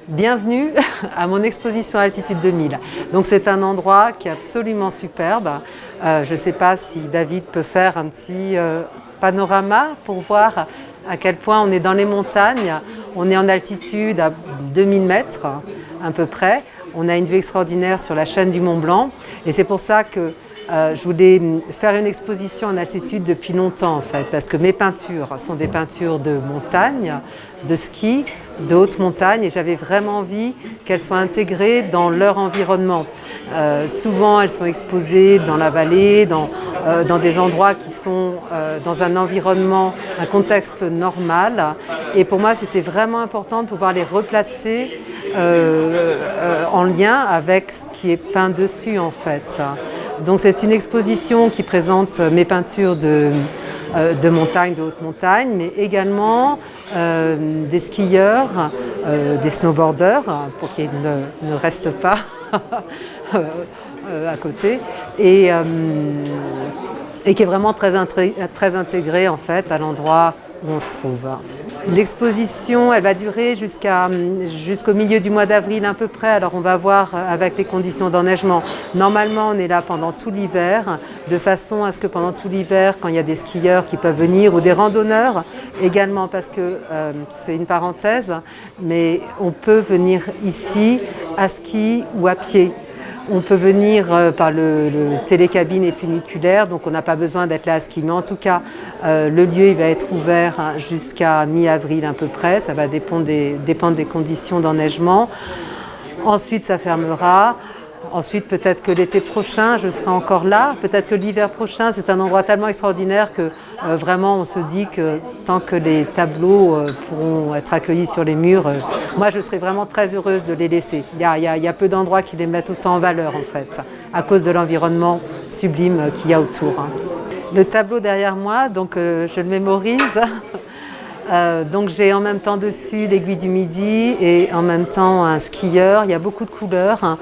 Bienvenue à mon exposition Altitude 2000. Donc c'est un endroit qui est absolument superbe. Je ne sais pas si David peut faire un petit panorama pour voir à quel point on est dans les montagnes. On est en altitude à 2000 mètres à peu près. On a une vue extraordinaire sur la chaîne du Mont Blanc et c'est pour ça que je voulais faire une exposition en altitude depuis longtemps en fait, parce que mes peintures sont des peintures de montagne, de ski, de haute montagne, et j'avais vraiment envie qu'elles soient intégrées dans leur environnement. Souvent elles sont exposées dans la vallée, dans des endroits qui sont dans un environnement, un contexte normal, et pour moi c'était vraiment important de pouvoir les replacer en lien avec ce qui est peint dessus en fait. Donc c'est une exposition qui présente mes peintures de montagne, de haute montagne, mais également des skieurs, des snowboarders, pour qu'ils ne restent pas à côté, et qui est vraiment très intégrée en fait à l'endroit où on se trouve. L'exposition, elle va durer jusqu'au milieu du mois d'avril à peu près, alors on va voir avec les conditions d'enneigement. Normalement, on est là pendant tout l'hiver, de façon à ce que pendant tout l'hiver, quand il y a des skieurs qui peuvent venir, ou des randonneurs également, parce que c'est une parenthèse, mais on peut venir ici à ski ou à pied. On peut venir par le télécabine et funiculaire, donc on n'a pas besoin d'être là à ski. Mais en tout cas, le lieu il va être ouvert jusqu'à mi-avril à peu près. Ça va dépendre des conditions d'enneigement. Ensuite, ça fermera. Ensuite, peut-être que l'été prochain, je serai encore là. Peut-être que l'hiver prochain, c'est un endroit tellement extraordinaire que vraiment, on se dit que tant que les tableaux pourront être accueillis sur les murs, moi, je serai vraiment très heureuse de les laisser. Il y a peu d'endroits qui les mettent autant en valeur, en fait, à cause de l'environnement sublime qu'il y a autour. Le tableau derrière moi, donc je le mémorise. Donc j'ai en même temps dessus l'aiguille du Midi et en même temps un skieur. Il y a beaucoup de couleurs.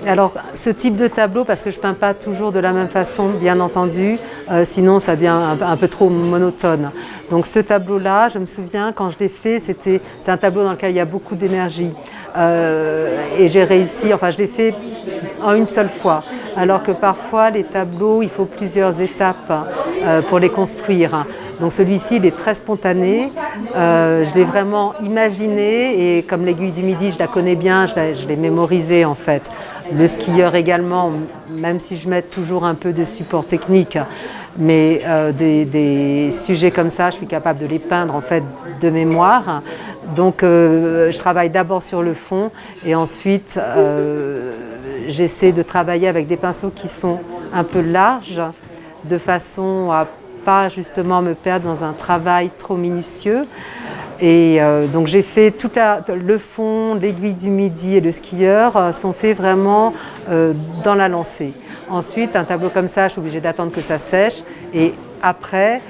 Alors ce type de tableau, parce que je ne peins pas toujours de la même façon, bien entendu, sinon ça devient un peu trop monotone. Donc ce tableau-là, je me souviens quand je l'ai fait, c'est un tableau dans lequel il y a beaucoup d'énergie. Et j'ai réussi, enfin je l'ai fait en une seule fois. Alors que parfois les tableaux, il faut plusieurs étapes pour les construire. Donc celui-ci, il est très spontané, je l'ai vraiment imaginé et comme l'aiguille du Midi, je la connais bien, je l'ai mémorisé en fait. Le skieur également, même si je mets toujours un peu de support technique, mais des sujets comme ça, je suis capable de les peindre en fait de mémoire. Donc je travaille d'abord sur le fond et ensuite j'essaie de travailler avec des pinceaux qui sont un peu larges de façon à pas justement me perdre dans un travail trop minutieux. Et donc j'ai fait le fond, l'aiguille du Midi et le skieur sont faits vraiment dans la lancée. Ensuite, un tableau comme ça, je suis obligée d'attendre que ça sèche et après,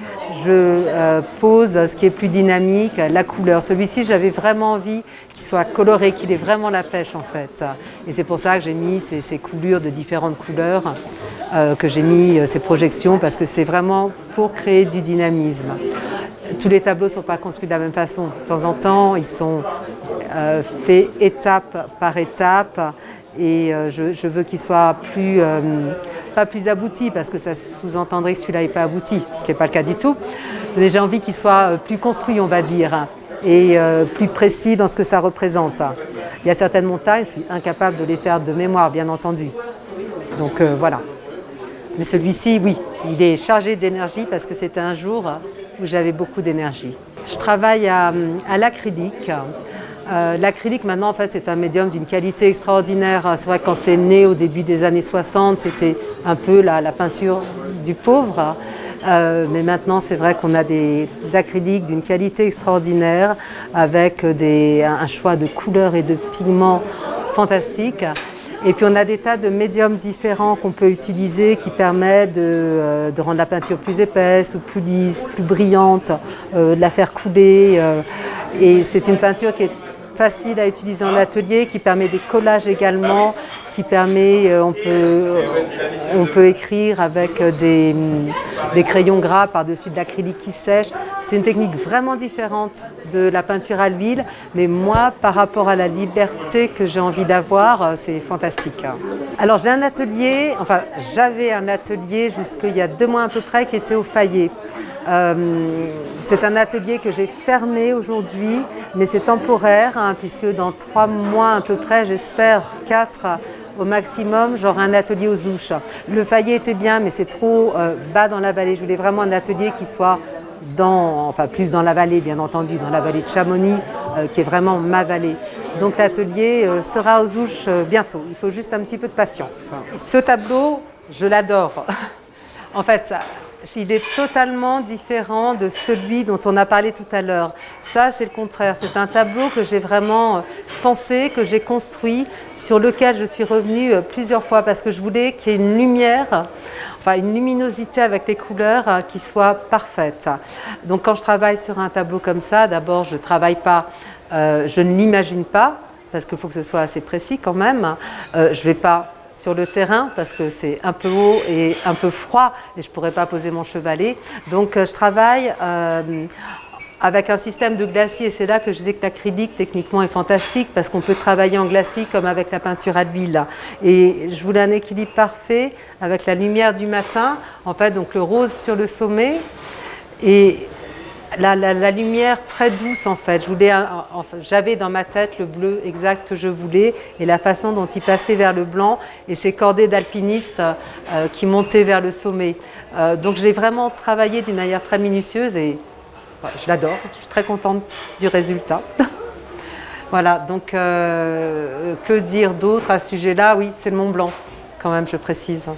je pose ce qui est plus dynamique, la couleur. Celui-ci, j'avais vraiment envie qu'il soit coloré, qu'il ait vraiment la pêche en fait. Et c'est pour ça que j'ai mis ces coulures de différentes couleurs, que j'ai mis ces projections, parce que c'est vraiment pour créer du dynamisme. Tous les tableaux ne sont pas construits de la même façon. De temps en temps, ils sont faits étape par étape et je veux qu'ils soient pas plus aboutis, parce que ça sous-entendrait que celui-là n'est pas abouti, ce qui n'est pas le cas du tout. Mais j'ai envie qu'il soit plus construit, on va dire, et plus précis dans ce que ça représente. Il y a certaines montagnes, je suis incapable de les faire de mémoire, bien entendu. Donc voilà. Mais celui-ci, oui, il est chargé d'énergie parce que c'était un jour où j'avais beaucoup d'énergie. Je travaille à l'acrylique. L'acrylique, maintenant, en fait, c'est un médium d'une qualité extraordinaire. C'est vrai que quand c'est né au début des années 60, c'était un peu la peinture du pauvre. Mais maintenant, c'est vrai qu'on a des acryliques d'une qualité extraordinaire avec un choix de couleurs et de pigments fantastiques. Et puis on a des tas de médiums différents qu'on peut utiliser qui permettent de rendre la peinture plus épaisse ou plus lisse, plus brillante, de la faire couler. Et c'est une peinture qui est facile à utiliser en atelier, qui permet des collages également, qui permet, on peut écrire avec des crayons gras par-dessus de l'acrylique qui sèche. C'est une technique vraiment différente de la peinture à l'huile, mais moi, par rapport à la liberté que j'ai envie d'avoir, c'est fantastique. Alors j'ai un atelier, enfin j'avais un atelier jusqu'il y a 2 mois à peu près qui était au Fayet. C'est un atelier que j'ai fermé aujourd'hui, mais c'est temporaire, hein, puisque dans 3 mois à peu près, j'espère 4 au maximum, j'aurai un atelier aux Ouches. Le Fayet était bien, mais c'est trop bas dans la vallée. Je voulais vraiment un atelier qui soit plus dans la vallée, bien entendu, dans la vallée de Chamonix, qui est vraiment ma vallée. Donc l'atelier sera aux Ouches bientôt. Il faut juste un petit peu de patience. Ce tableau, je l'adore. En fait, il est totalement différent de celui dont on a parlé tout à l'heure. Ça, c'est le contraire. C'est un tableau que j'ai vraiment pensé, que j'ai construit, sur lequel je suis revenue plusieurs fois parce que je voulais qu'il y ait une lumière, une luminosité avec les couleurs qui soit parfaite. Donc quand je travaille sur un tableau comme ça, d'abord, je ne travaille pas, je ne l'imagine pas, parce qu'il faut que ce soit assez précis quand même. Je ne vais pas sur le terrain parce que c'est un peu haut et un peu froid et je ne pourrais pas poser mon chevalet. Donc je travaille avec un système de glacis et c'est là que je disais que l'acrylique techniquement est fantastique parce qu'on peut travailler en glacis comme avec la peinture à l'huile. Et je voulais un équilibre parfait avec la lumière du matin, en fait donc le rose sur le sommet et la lumière très douce en fait. J'avais dans ma tête le bleu exact que je voulais et la façon dont il passait vers le blanc et ces cordées d'alpinistes qui montaient vers le sommet. Donc j'ai vraiment travaillé d'une manière très minutieuse et je l'adore. Je suis très contente du résultat. Voilà, donc que dire d'autre à ce sujet-là? Oui, c'est le Mont Blanc quand même, je précise.